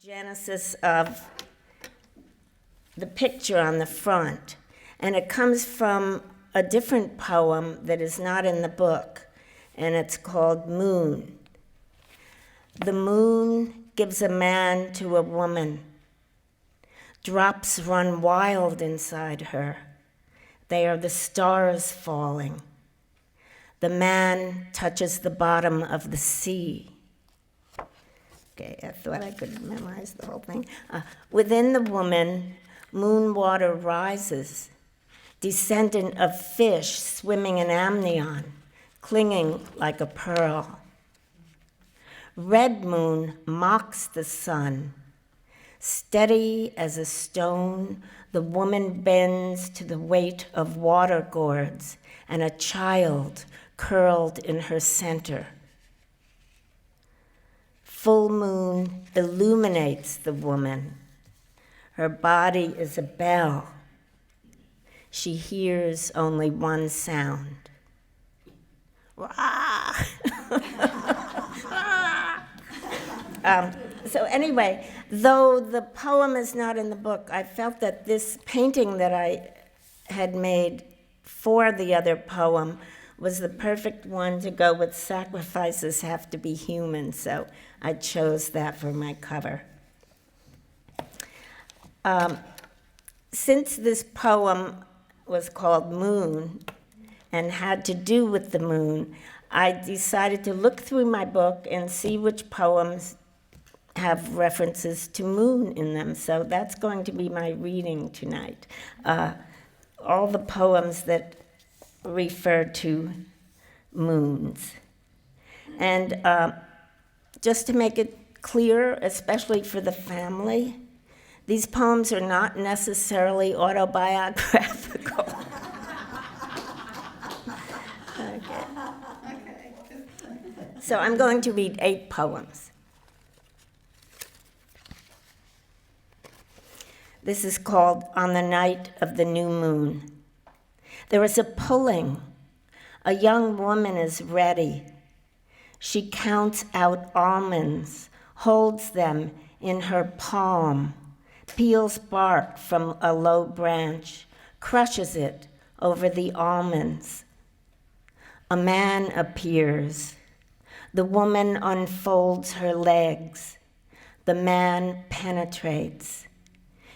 Genesis of the picture on the front, and it comes from a different poem that is not in the book, and it's called Moon. The moon gives a man to a woman. Drops run wild inside her. They are the stars falling. The man touches the bottom of the sea. Okay, I thought I could memorize the whole thing. Within the woman, moon water rises, descendant of fish swimming in amnion, clinging like a pearl. Red moon mocks the sun. Steady as a stone, the woman bends to the weight of water gourds and a child curled in her center. Full moon illuminates the woman. Her body is a bell. She hears only one sound. So anyway, though the poem is not in the book, I felt that this painting that I had made for the other poem was the perfect one to go with Sacrifices Have to Be Human, so I chose that for my cover. Since this poem was called Moon and had to do with the moon, I decided to look through my book and see which poems have references to moon in them. So that's going to be my reading tonight. All the poems that refer to moons. And just to make it clear, especially for the family, these poems are not necessarily autobiographical. Okay. So I'm going to read 8 poems. This is called On the Night of the New Moon. There is a pulling. A young woman is ready. She counts out almonds, holds them in her palm, peels bark from a low branch, crushes it over the almonds. A man appears. The woman unfolds her legs. The man penetrates.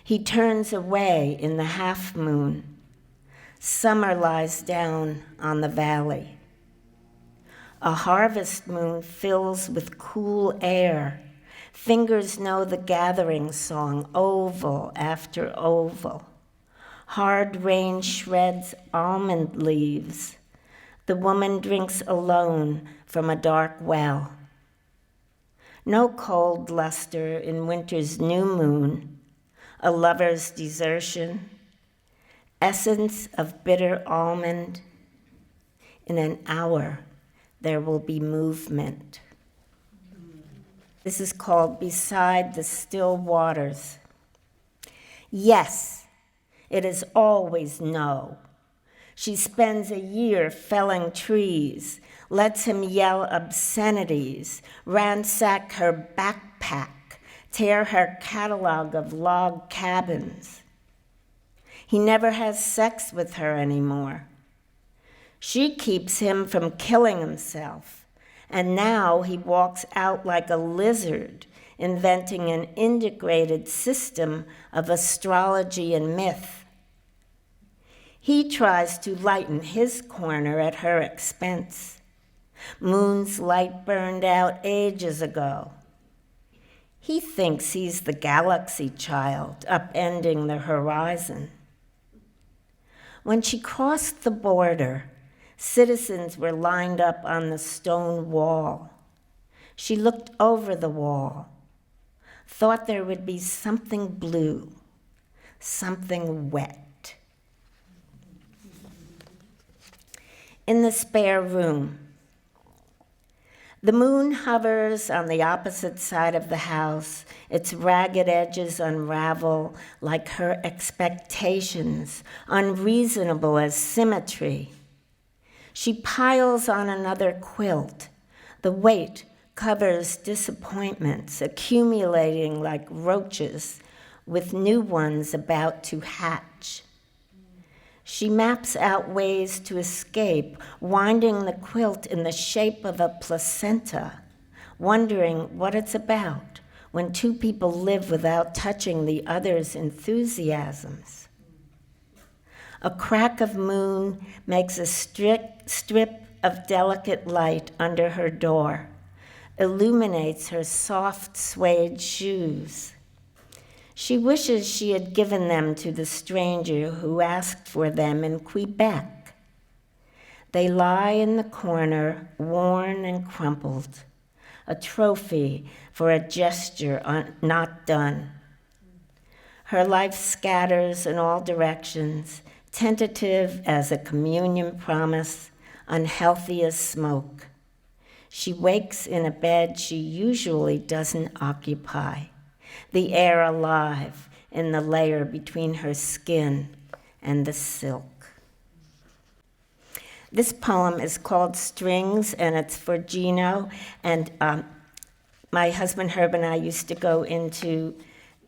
He turns away in the half moon. Summer lies down on the valley. A harvest moon fills with cool air. Fingers know the gathering song, oval after oval. Hard rain shreds almond leaves. The woman drinks alone from a dark well. No cold luster in winter's new moon. A lover's desertion. Essence of bitter almond. In an hour, there will be movement. This is called Beside the Still Waters. Yes, it is always no. She spends a year felling trees, lets him yell obscenities, ransack her backpack, tear her catalog of log cabins. He never has sex with her anymore. She keeps him from killing himself, and now he walks out like a lizard, inventing an integrated system of astrology and myth. He tries to lighten his corner at her expense. Moon's light burned out ages ago. He thinks he's the galaxy child, upending the horizon. When she crossed the border, citizens were lined up on the stone wall. She looked over the wall, thought there would be something blue, something wet. In the spare room, the moon hovers on the opposite side of the house. Its ragged edges unravel like her expectations, unreasonable as symmetry. She piles on another quilt, the weight covers disappointments accumulating like roaches with new ones about to hatch. She maps out ways to escape, winding the quilt in the shape of a placenta, wondering what it's about when two people live without touching the other's enthusiasms. A crack of moon makes a strip of delicate light under her door, illuminates her soft suede shoes. She wishes she had given them to the stranger who asked for them in Quebec. They lie in the corner, worn and crumpled, a trophy for a gesture not done. Her life scatters in all directions, tentative as a communion promise, unhealthy as smoke. She wakes in a bed she usually doesn't occupy, the air alive in the layer between her skin and the silk. This poem is called Strings, and it's for Gino. And my husband Herb and I used to go into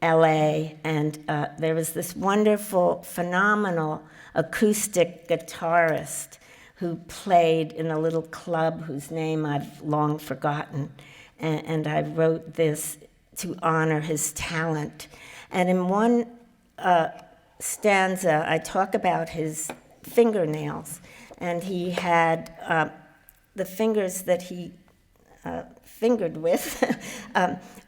LA, and there was this wonderful, phenomenal acoustic guitarist who played in a little club whose name I've long forgotten. And I wrote this to honor his talent. And in one stanza, I talk about his fingernails. And he had the fingers that he fingered with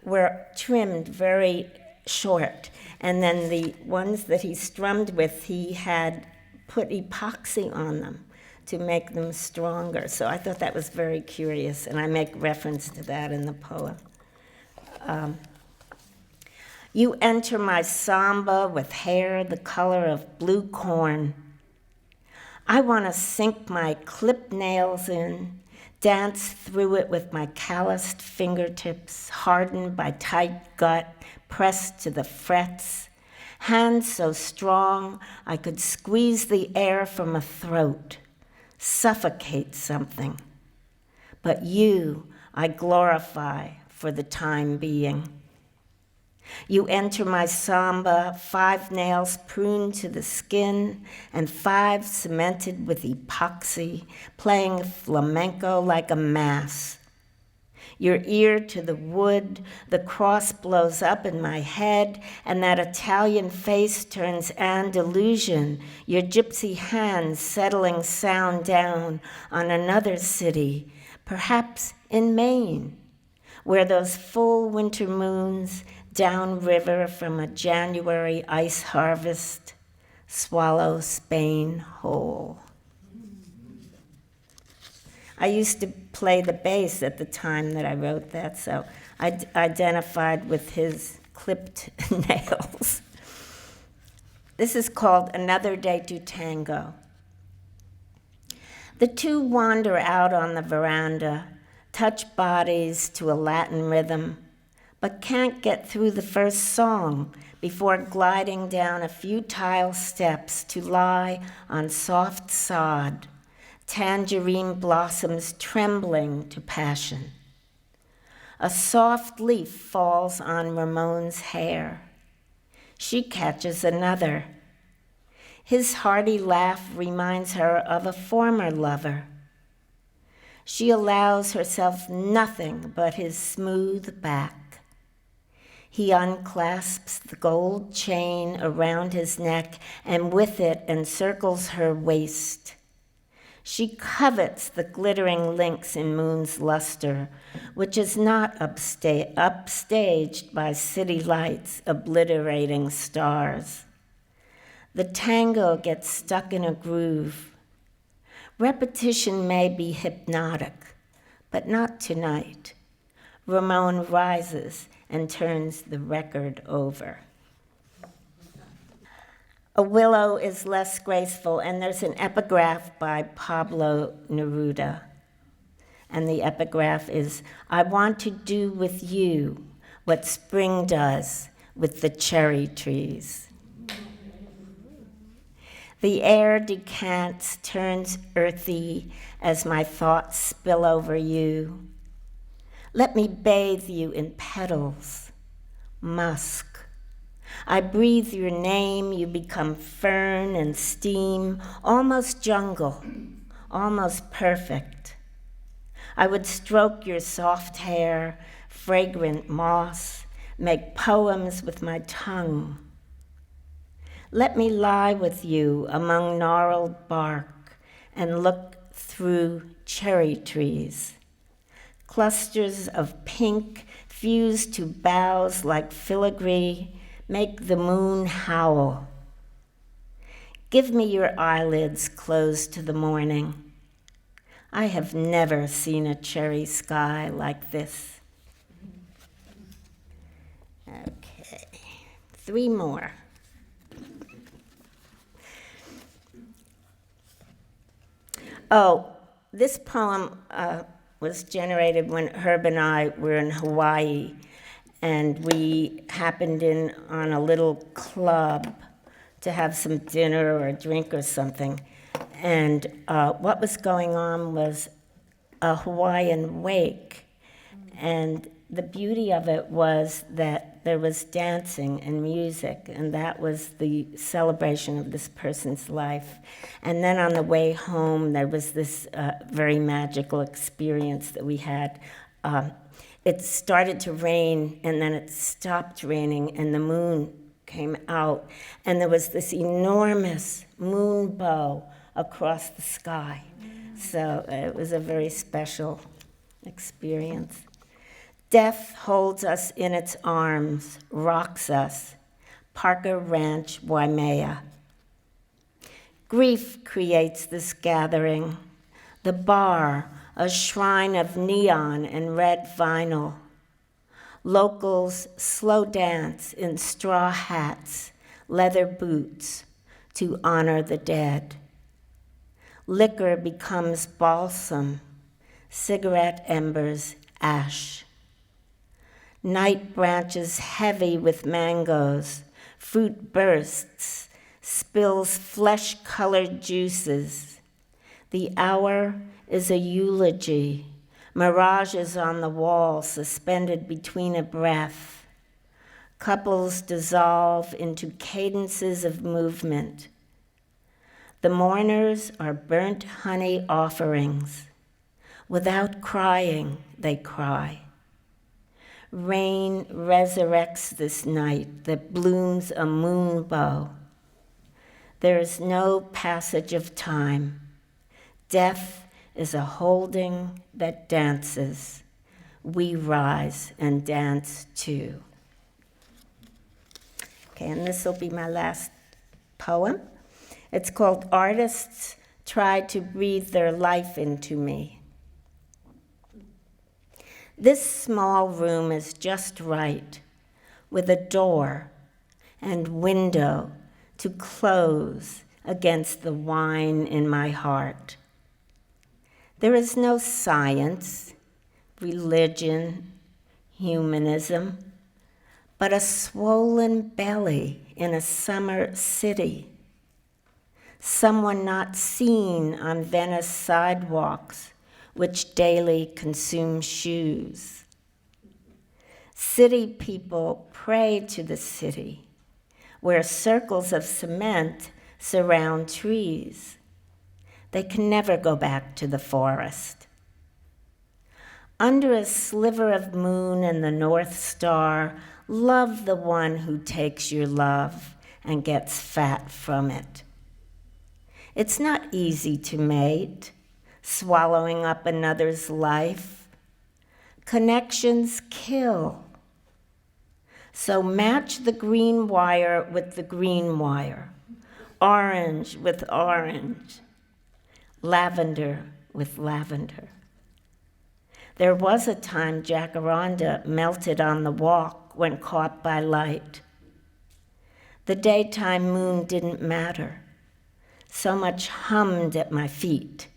were trimmed very short. And then the ones that he strummed with, he had put epoxy on them to make them stronger. So I thought that was very curious, and I make reference to that in the poem. You enter my samba with hair the color of blue corn. I want to sink my clipped nails in, dance through it with my calloused fingertips, hardened by tight gut, pressed to the frets, hands so strong I could squeeze the air from a throat, suffocate something. But you I glorify for the time being. You enter my samba, 5 nails pruned to the skin and 5 cemented with epoxy, playing flamenco like a mass. Your ear to the wood, the cross blows up in my head, and that Italian face turns Andalusian, your gypsy hands settling sound down on another city, perhaps in Maine, where those full winter moons downriver from a January ice harvest swallow Spain whole. I used to play the bass at the time that I wrote that, so I identified with his clipped nails. This is called Another Day to Tango. The two wander out on the veranda, touch bodies to a Latin rhythm, but can't get through the first song before gliding down a few tile steps to lie on soft sod, tangerine blossoms trembling to passion. A soft leaf falls on Ramon's hair. She catches another. His hearty laugh reminds her of a former lover. She allows herself nothing but his smooth back. He unclasps the gold chain around his neck and with it encircles her waist. She covets the glittering links in moon's luster, which is not upstaged by city lights obliterating stars. The tango gets stuck in a groove. Repetition may be hypnotic, but not tonight. Ramon rises and turns the record over. A willow is less graceful, and there's an epigraph by Pablo Neruda. And the epigraph is, I want to do with you what spring does with the cherry trees. The air decants, turns earthy as my thoughts spill over you. Let me bathe you in petals, musk. I breathe your name, you become fern and steam, almost jungle, almost perfect. I would stroke your soft hair, fragrant moss, make poems with my tongue. Let me lie with you among gnarled bark and look through cherry trees. Clusters of pink fused to boughs like filigree make the moon howl. Give me your eyelids closed to the morning. I have never seen a cherry sky like this. Okay, 3 more. Oh, this poem was generated when Herb and I were in Hawaii, and we happened in on a little club to have some dinner or a drink or something. And what was going on was a Hawaiian wake. And the beauty of it was that there was dancing and music, and that was the celebration of this person's life. And then on the way home, there was this very magical experience that we had. It started to rain, and then it stopped raining, and the moon came out, and there was this enormous moon bow across the sky. So it was a very special experience. Death holds us in its arms, rocks us. Parker Ranch, Waimea. Grief creates this gathering. The bar, a shrine of neon and red vinyl. Locals slow dance in straw hats, leather boots, to honor the dead. Liquor becomes balsam, cigarette embers, ash. Night branches heavy with mangoes, fruit bursts, spills flesh-colored juices. The hour is a eulogy, mirages on the wall suspended between a breath. Couples dissolve into cadences of movement. The mourners are burnt honey offerings. Without crying, they cry. Rain resurrects this night that blooms a moon bow. There is no passage of time. Death is a holding that dances. We rise and dance too. Okay, and this will be my last poem. It's called Artists Tried to Breathe Their Life into Me. This small room is just right, with a door and window to close against the wine in my heart. There is no science, religion, humanism, but a swollen belly in a summer city. Someone not seen on Venice sidewalks, which daily consume shoes. City people pray to the city, where circles of cement surround trees. They can never go back to the forest. Under a sliver of moon and the North Star, love the one who takes your love and gets fat from it. It's not easy to mate, swallowing up another's life. Connections kill. So match the green wire with the green wire, orange with orange, lavender with lavender. There was a time jacaranda melted on the walk when caught by light. The daytime moon didn't matter. So much hummed at my feet,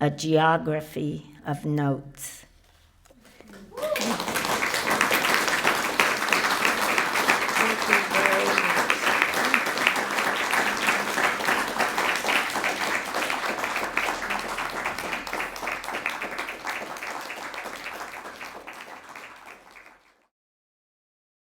a geography of notes.